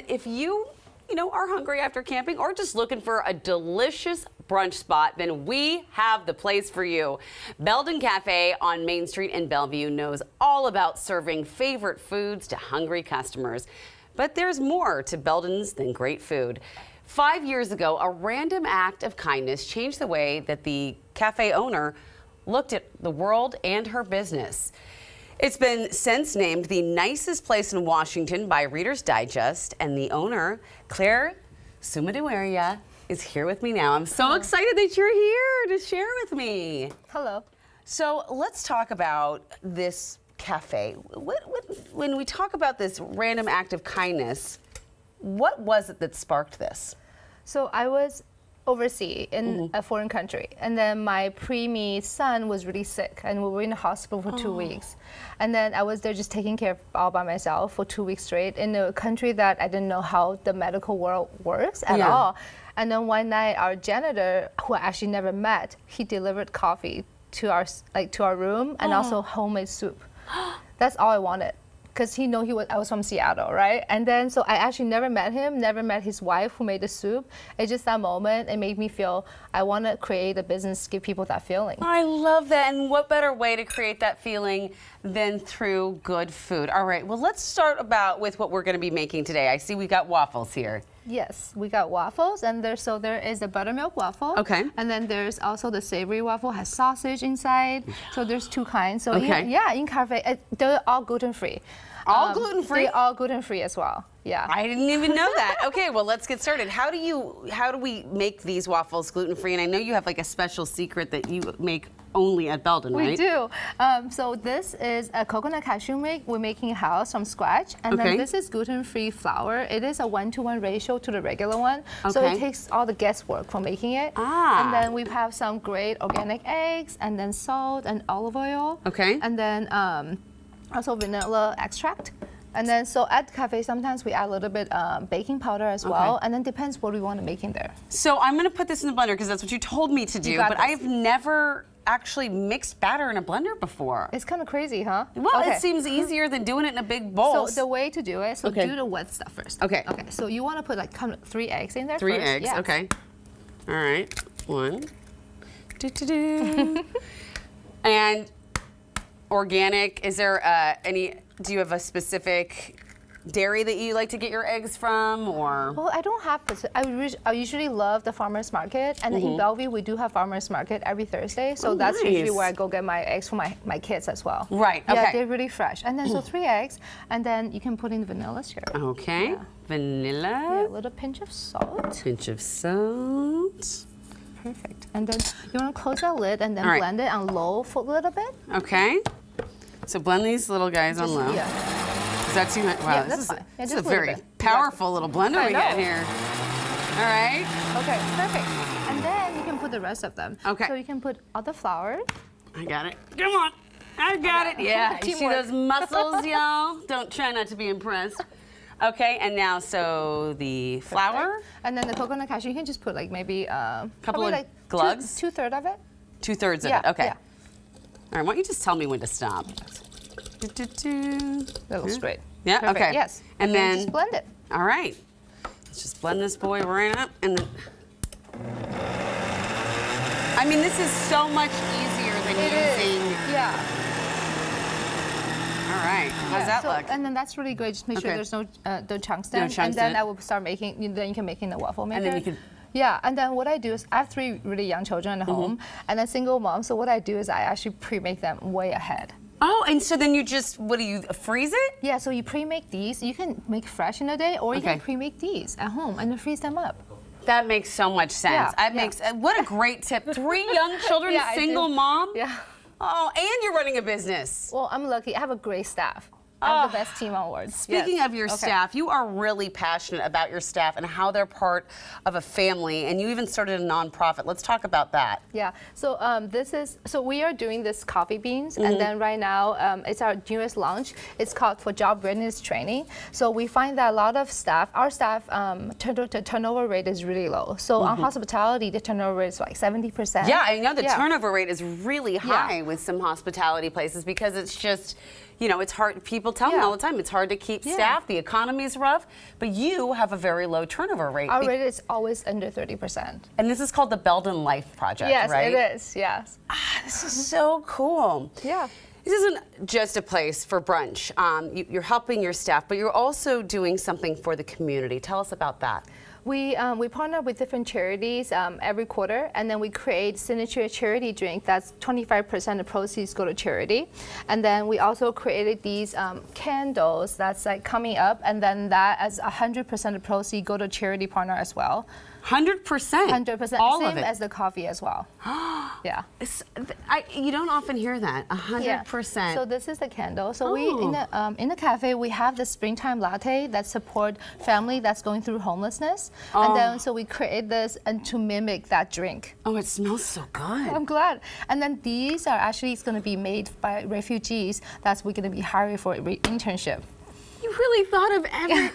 If you know, are hungry after camping or just looking for a delicious brunch spot, then we have the place for you. Bellden Cafe on Main Street in Bellevue knows all about serving favorite foods to hungry customers. But there's more to Bellden's than great food. 5 years ago, a random act of kindness changed the way that the cafe owner looked at the world and her business. It's been since named the nicest place in Washington by Reader's Digest, and the owner, Claire Sumadiwirya, is here with me now. I'm so excited that you're here to share with me. Hello. So let's talk about this cafe. When we talk about this random act of kindness, what was it that sparked this? So I was overseas in a foreign country, and then my preemie son was really sick, and we were in the hospital for 2 weeks. And then I was there just taking care of all by myself for 2 weeks straight in a country that I didn't know how the medical world works at all. And then one night, our janitor, who I actually never met, he delivered coffee to our room and also homemade soup. That's all I wanted, because he knew I was from Seattle, right? And then, so I actually never met him, never met his wife who made the soup. It's just that moment, it made me feel I want to create a business, give people that feeling. I love that, and what better way to create that feeling than through good food. All right, well, let's start with what we're going to be making today. I see we got waffles here. Yes, we got waffles, and there is a buttermilk waffle. Okay. And then there's also the savory waffle, has sausage inside. So there's two kinds. So okay. in cafe, they're all gluten-free. All gluten-free? They're all gluten-free as well. Yeah. I didn't even know that. Okay, well, let's get started. How do we make these waffles gluten-free? And I know you have like a special secret that you make only at Bellden, right? We do. So this is a coconut cashew milk. We're making a house from scratch. And then this is gluten-free flour. It is a 1-to-1 ratio to the regular one. So it takes all the guesswork from making it. And then we have some great organic eggs, and then salt and olive oil. Okay. And then also vanilla extract. And then, so at the cafe, sometimes we add a little bit baking powder as well, and then depends what we want to make in there. So I'm going to put this in the blender because that's what you told me to do, but I've never actually mixed batter in a blender before. It's kind of crazy, huh? Well, it seems easier than doing it in a big bowl. So the way to do it, do the wet stuff first. Okay. Okay, so you want to put like 3 eggs in there 3 first. eggs, okay. All right, 1. And organic, is there do you have a specific dairy that you like to get your eggs from, or? Well, I don't have, I usually love the farmer's market, and in Bellevue we do have farmer's market every Thursday, so that's usually where I go get my eggs for my kids as well. Right, okay. Yeah, they're really fresh. And then so 3 eggs, and then you can put in vanilla syrup. Okay, vanilla. Yeah, a little pinch of salt. Pinch of salt. Perfect. And then you want to close that lid and then blend it on low for a little bit. Okay. So blend these little guys on low. Yeah. Is that too much? Wow, yeah, this is a a very powerful little blender we got here. All right. Okay, perfect. And then you can put the rest of them. Okay. So you can put all the flour. I got it. Come on. I got it. Yeah. You see those muscles, y'all? Don't try not to be impressed. Okay, and now so the flour. And then the coconut cashew, you can just put like maybe a couple of like glugs? 2/3 of it. 2/3 of it, okay. Yeah. All right, why don't you just tell me when to stop? That looks great. Yeah, perfect. okay. Yes. And then just blend it. All right. Let's just blend this boy right up. And then, I mean, this is so much easier than using. Yeah. All right. How's that look? And then that's really great. Just make sure there's no chunks there. No chunks and then in it. I will start making. Then you can make in the waffle maker. And then you can. Yeah, and then what I do is I have 3 really young children at home, and a single mom. So what I do is I actually pre-make them way ahead. Oh, and so then you just, what do you, freeze it? Yeah, so you pre-make these. You can make fresh in a day, or you can pre-make these at home and then freeze them up. That makes so much sense. Yeah, that makes, what a great tip. 3 young children, single mom? Yeah. Oh, and you're running a business. Well, I'm lucky. I have a great staff. I have the best team on board. Speaking of your staff, you are really passionate about your staff and how they're part of a family, and you even started a nonprofit. Let's talk about that. Yeah, so we are doing this coffee beans, and then right now it's our newest launch. It's called for job readiness training. So we find that a lot of staff, our staff, the turnover rate is really low. So on hospitality, the turnover rate is like 70%. Yeah, I know the turnover rate is really high with some hospitality places because it's just, you know, it's hard. People tell me all the time it's hard to keep staff. The economy's rough, but you have a very low turnover rate. Our rate is always under 30%. And this is called the Bellden Life Project, yes, right? Yes, it is. Yes. This is so cool. Yeah. This isn't just a place for brunch. You're helping your staff, but you're also doing something for the community. Tell us about that. We partner with different charities every quarter, and then we create signature charity drink. That's 25% of proceeds go to charity. And then we also created these candles that's like coming up, and then that as 100% of proceeds go to charity partner as well. 100%? 100%. All Same of it? as the coffee as well. Yeah. You don't often hear that. 100%. Yeah. So this is the candle. So we in the cafe we have the springtime latte that support family that's going through homelessness, and then so we create this and to mimic that drink. Oh, it smells so good. I'm glad. And then these are actually going to be made by refugees that's we're going to be hiring for internship. You really thought of every.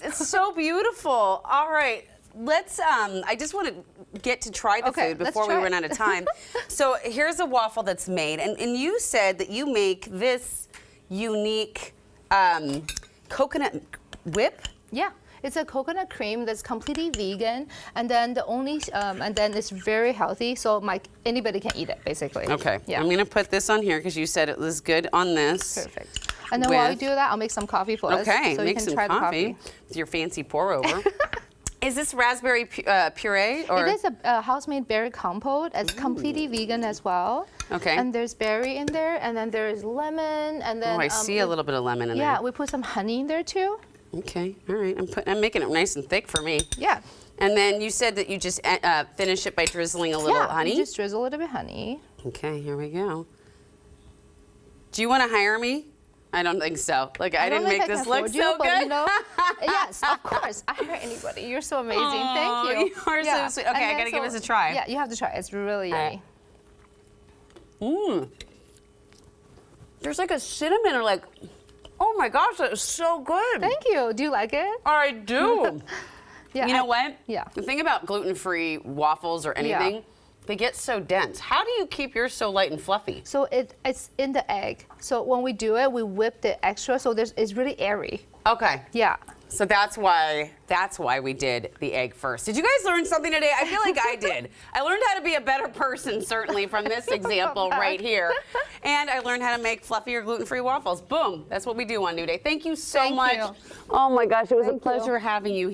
It's so beautiful. All right. Let's, I just want to get to try the food before we run out of time. So here's a waffle that's made. And you said that you make this unique coconut whip? Yeah. It's a coconut cream that's completely vegan, and then and then it's very healthy, so anybody can eat it, basically. Okay. Yeah. I'm gonna put this on here because you said it was good on this. Perfect. And then while you do that, I'll make some coffee for us. Okay. So Make you can some try coffee the coffee with your fancy pour over. Is this raspberry puree? Or? It is a house-made berry compote. It's completely vegan as well. Okay. And there's berry in there, and then there's lemon, and then I see a little bit of lemon in there. Yeah, we put some honey in there too. Okay, all right. I'm making it nice and thick for me. Yeah. And then you said that you just finish it by drizzling a little honey? Yeah, just drizzle a little bit honey. Okay, here we go. Do you want to hire me? I don't think so. Like, I didn't make this look so good. You know, yes, of course. I hire anybody. You're so amazing. Thank you. You are so sweet. Okay, I got to give this a try. Yeah, you have to try. It's really yummy. There's like a cinnamon or like, oh my gosh, that is so good. Thank you. Do you like it? I do. Yeah. You know what? Yeah. The thing about gluten-free waffles or anything, they get so dense. How do you keep yours so light and fluffy? So it's in the egg. So when we do it, we whip the extra, so it's really airy. Okay. Yeah. So that's why we did the egg first. Did you guys learn something today? I feel like I did. I learned how to be a better person, certainly, from this example right here. And I learned how to make fluffy or gluten-free waffles. Boom. That's what we do on New Day. Thank you so much. You. Oh my gosh, it was a pleasure having you here.